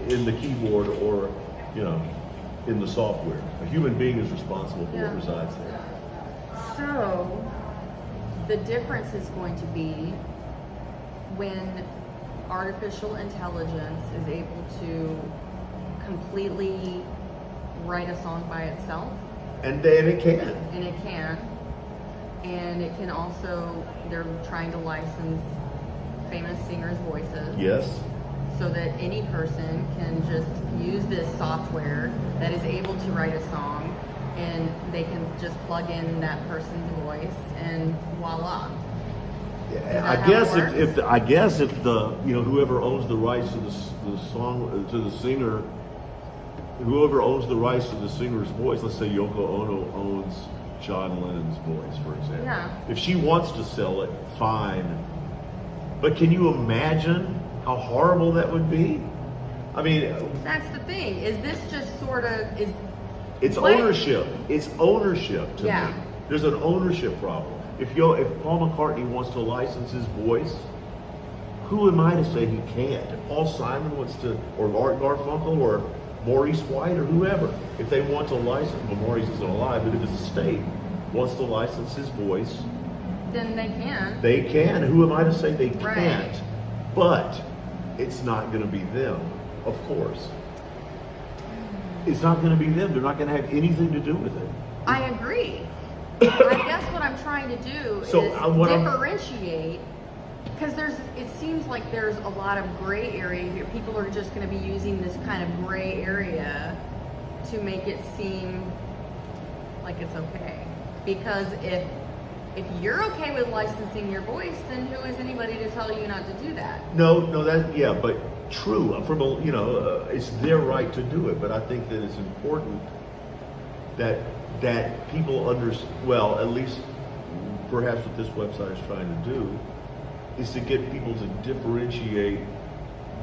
in the keyboard or, in the software. A human being is responsible for what resides there. So, the difference is going to be when artificial intelligence is able to completely write a song by itself. And then it can. And it can. And it can also, they're trying to license famous singers' voices. Yes. So that any person can just use this software that is able to write a song, and they can just plug in that person's voice and voila. Yeah, I guess if the whoever owns the rights to the song to the singer, whoever owns the rights to the singer's voice, let's say Yoko Ono owns John Lennon's voice, for example. Yeah. If she wants to sell it, fine. But can you imagine how horrible that would be? I mean, that's the thing. Is this just sort of It's what? ownership. It's ownership to me. There's an ownership problem. If Paul McCartney wants to license his voice, who am I to say he can't? If Paul Simon wants to, or Art Garfunkel, or Maurice White, or whoever, if they want to license, well, Maurice isn't alive, but if his estate wants to license his voice, then they can. They can. Who am I to say they Right. can't? But it's not going to be them, of course. It's not going to be them. They're not going to have anything to do with it. I agree. I guess what I'm trying to do is differentiate, because it seems like there's a lot of gray area here. People are just going to be using this kind of gray area to make it seem like it's okay. Because if you're okay with licensing your voice, then who is anybody to tell you not to do that? No, but true. It's their right to do it. But I think that it's important that people understand. Well, at least perhaps what this website is trying to do is to get people to differentiate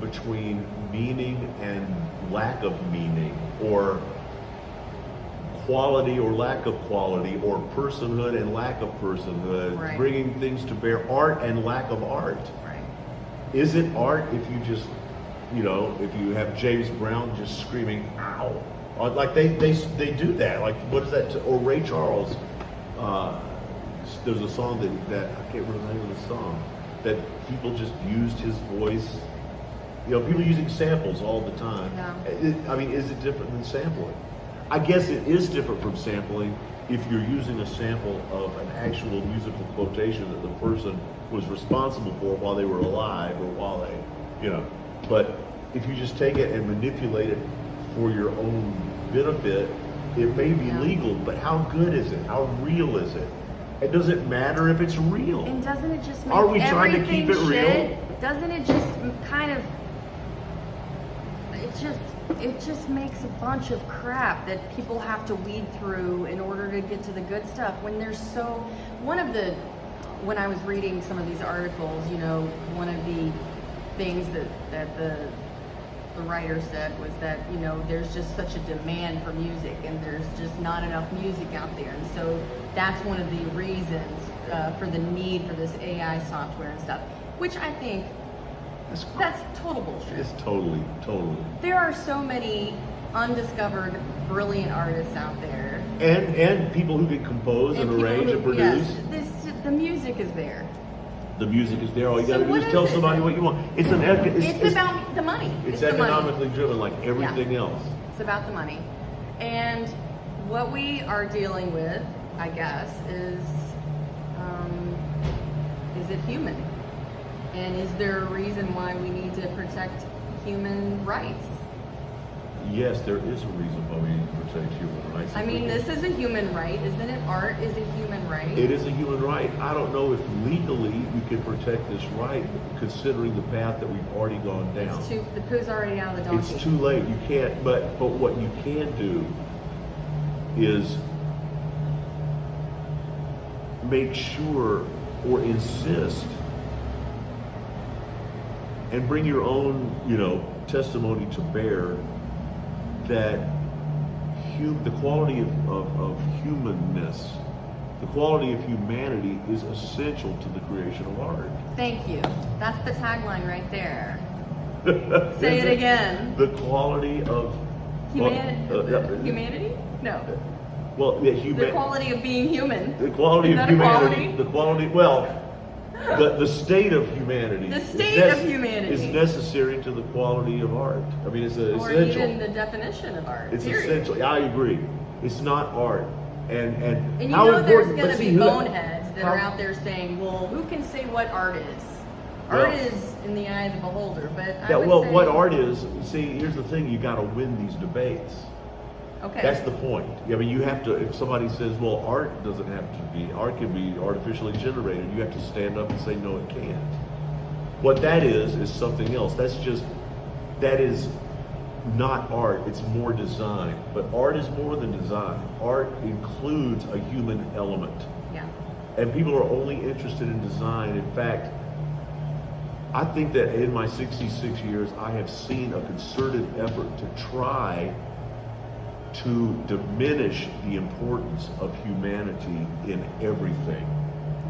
between meaning and lack of meaning, or quality or lack of quality, or personhood and lack of personhood, right. Bringing things to bear, art and lack of art. Right. Is it art if you just, if you have James Brown just screaming, ow, like they do that, like what is that, or Ray Charles, there's a song that I can't remember the name of the song, that people just used his voice, people using samples all the time. Yeah. Is it different than sampling? I guess it is different from sampling if you're using a sample of an actual musical quotation that the person was responsible for while they were alive, or while they, But if you just take it and manipulate it for your own benefit, it may be legal, but how good is it? How real is it? It doesn't matter if it's real. And doesn't it just make Are we trying to keep it real? Doesn't it just kind of, it just makes a bunch of crap that people have to weed through in order to get to the good stuff, when there's when I was reading some of these articles, one of the things that the writer said was that, there's just such a demand for music, and there's just not enough music out there. And so that's one of the reasons for the need for this AI software and stuff, which I think that's total bullshit. It's totally. There are so many undiscovered, brilliant artists out there. And people who can compose and arrange and produce. Yes, the music is there. The music is there. All you got to do is tell somebody what you want. It's about the money. It's economically driven, like everything else. It's about the money. And what we are dealing with, I guess, is it human? And is there a reason why we need to protect human rights? Yes, there is a reason why we need to protect human rights. This is a human right, isn't it? Art is a human right. It is a human right. I don't know if legally we can protect this right, considering the path that we've already gone down. The poo's already out of the donkey. It's too late. You can't. But what you can do is make sure or insist and bring your own, testimony to bear that the quality of humanness, the quality of humanity is essential to the creation of art. Thank you. That's the tagline right there. Say it again. The quality of humanity? No. Well, yeah, the quality of being human. The quality Is of that humanity. A quality? The quality. Well, the state of humanity. The state of humanity is necessary to the quality of art. I mean, it's or essential. Even the definition of art. It's period. essential. I agree. It's not art. And you how know there's important? going to be who- boneheads that how- are out there saying, "Well, who can say what art is? Well- Art is in the eye of the beholder." But I Yeah, would well, say, what art is? See, here's the thing: you got to win these debates. Okay. That's the point. I mean, you have to. If somebody says, "Well, art doesn't have to be. Art can be artificially generated," you have to stand up and say, "No, it can't." What that is something else. That is not art. It's more design. But art is more than design. Art includes a human element. Yeah. And people are only interested in design. In fact, I think that in my 66 years, I have seen a concerted effort to try to diminish the importance of humanity in everything,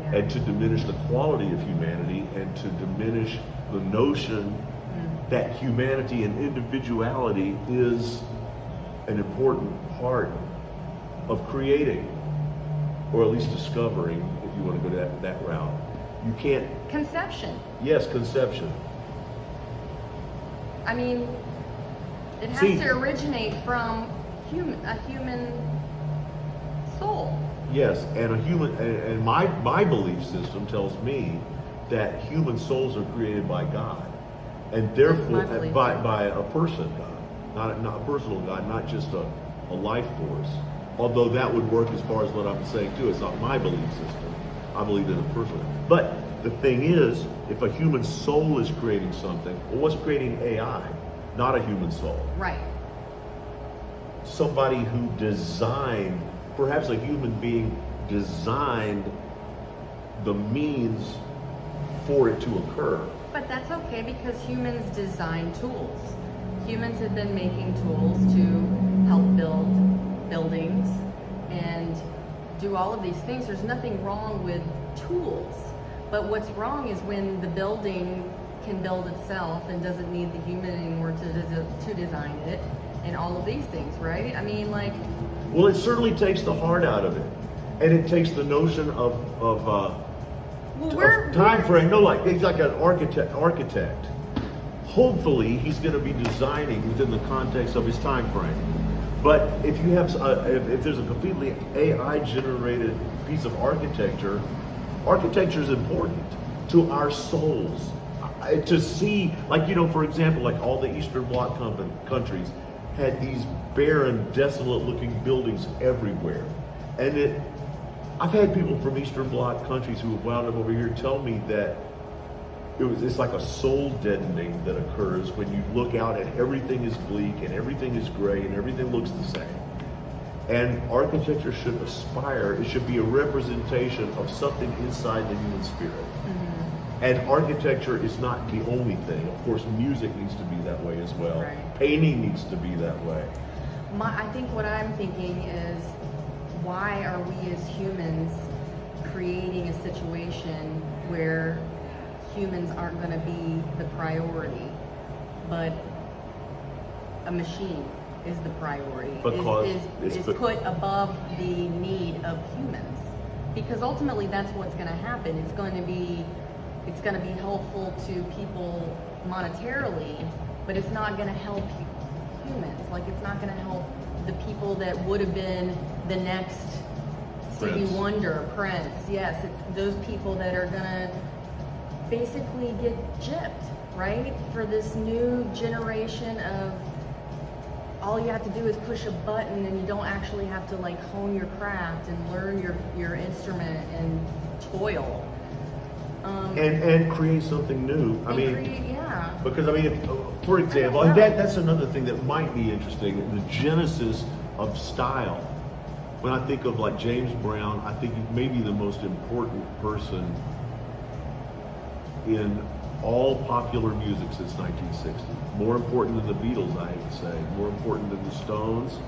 Yeah. and to diminish the quality of humanity, and to diminish the notion that humanity and individuality is an important part of creating, or at least discovering, if you want to go that route. You can't. Conception. Yes, conception. I mean, it has See- to originate from a human soul. Yes, and and my belief system tells me that human souls are created by God, and therefore That's my belief, by a person God, not a personal God, not just a life force. Although that would work as far as what I'm saying too. It's not my belief system. I believe in a person. But the thing is, if a human soul is creating something, well, what's creating AI? Not a human soul. Right. Somebody who designed, perhaps a human being designed the means for it to occur. But that's okay because humans design tools. Humans have been making tools to help build buildings and do all of these things. There's nothing wrong with tools. But what's wrong is when the building can build itself and doesn't need the human anymore to design it and all of these things, right? I mean, like... Well, it certainly takes the heart out of it. And it takes the notion of time frame. No, like he's like an architect. Hopefully, he's going to be designing within the context of his time frame. But if you have, if there's a completely AI-generated piece of architecture, architecture is important to our souls. To see, like, you know, for example, like all the Eastern Bloc countries had these barren, desolate-looking buildings everywhere, and I've had people from Eastern Bloc countries who have wound up over here tell me that it's like a soul deadening that occurs when you look out and everything is bleak and everything is gray and everything looks the same. And architecture should aspire, it should be a representation of something inside the human spirit. Mm-hmm. And architecture is not the only thing. Of course, music needs to be that way as well. Right. Painting needs to be that way. I think what I'm thinking is, why are we as humans creating a situation where humans aren't going to be the priority, but a machine is the priority, Because is put above the need of humans? Because ultimately that's what's going to happen. It's going to be helpful to people monetarily, but it's not going to help humans. Like, it's not going to help the people that would have been the next Stevie Wonder, Prince. Yes, it's those people that are going to basically get gypped, right? For this new generation of, all you have to do is push a button and you don't actually have to like hone your craft and learn your instrument and toil. And create something new. Because I mean, if, for example, and that's another thing that might be interesting, the genesis of style. When I think of like James Brown, I think he may be the most important person in all popular music since 1960. More important than the Beatles, I hate to say. More important than the Stones.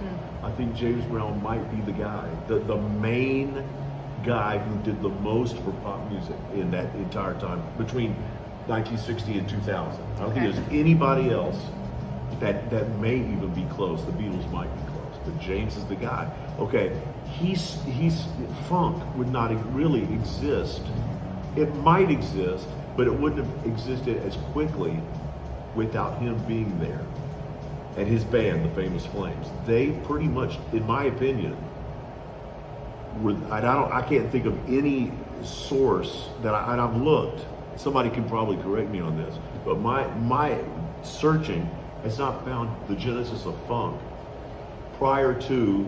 I think James Brown might be the guy. The main guy who did the most for pop music in that entire time. Between 1960 and 2000. I don't Okay. think there's anybody else that may even be close. The Beatles might be close, but James is the guy. Okay, he's funk would not really exist. It might exist, but it wouldn't have existed as quickly without him being there. And his band, the Famous Flames, they pretty much, in my opinion, I can't think of any source and I've looked. Somebody can probably correct me on this, but my searching has not found the genesis of funk prior to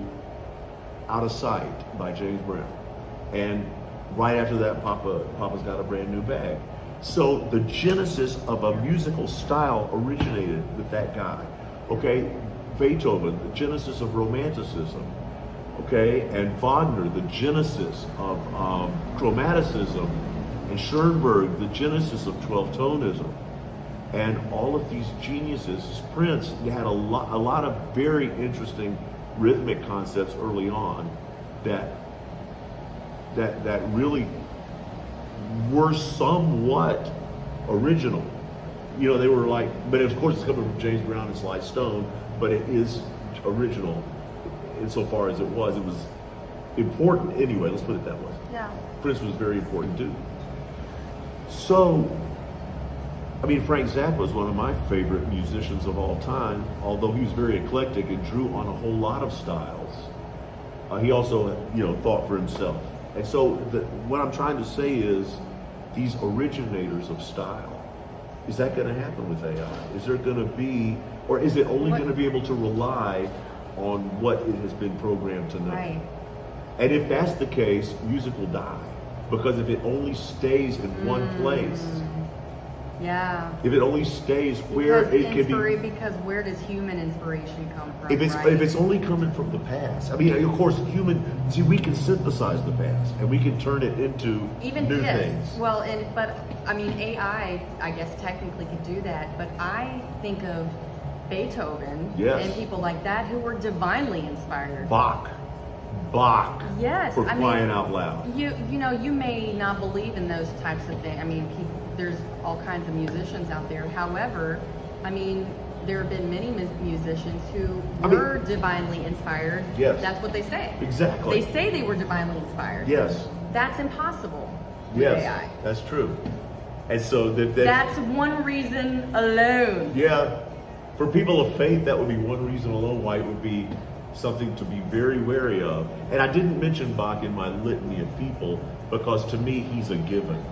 Out of Sight by James Brown, and right after that, Papa's Got a Brand New Bag. So the genesis of a musical style originated with that guy. Okay, Beethoven, the genesis of Romanticism. Okay, and Wagner, the genesis of Chromaticism, and Schoenberg, the genesis of 12-tonism. And all of these geniuses, Prince had a lot of very interesting rhythmic concepts early on that really were somewhat original. You know, they were like, but of course it's coming from James Brown and Sly Stone, but it is original insofar as it was important anyway, let's put it that way. Yeah. Prince was very important too. So, I mean, Frank Zappa is one of my favorite musicians of all time, although he was very eclectic and drew on a whole lot of styles. He also, thought for himself. And so what I'm trying to say is these originators of style, is that going to happen with AI? Is there going to be, or is it only going to be able to rely on what it has been programmed to know? Right. And if that's the case, music will die. Because if it only stays in one place, yeah. if it only stays where it can be, because where does human inspiration come from? if it's only coming from the past. I mean, of course, we can synthesize the past and we can turn it into new things. Well, but I mean, AI, I guess technically could do that. But I think of Beethoven and people like that who were divinely inspired. Bach, yes, for crying out loud. You may not believe in those types of things. I mean, there's all kinds of musicians out there. However, I mean, there have been many musicians who were divinely inspired. Yes. That's what they say. Exactly. They say they were divinely inspired. Yes. That's impossible with Yes, AI. that's true. And so that's one reason alone. Yeah. For people of faith, that would be one reason alone why it would be something to be very wary of. And I didn't mention Bach in my litany of people because to me, he's a given.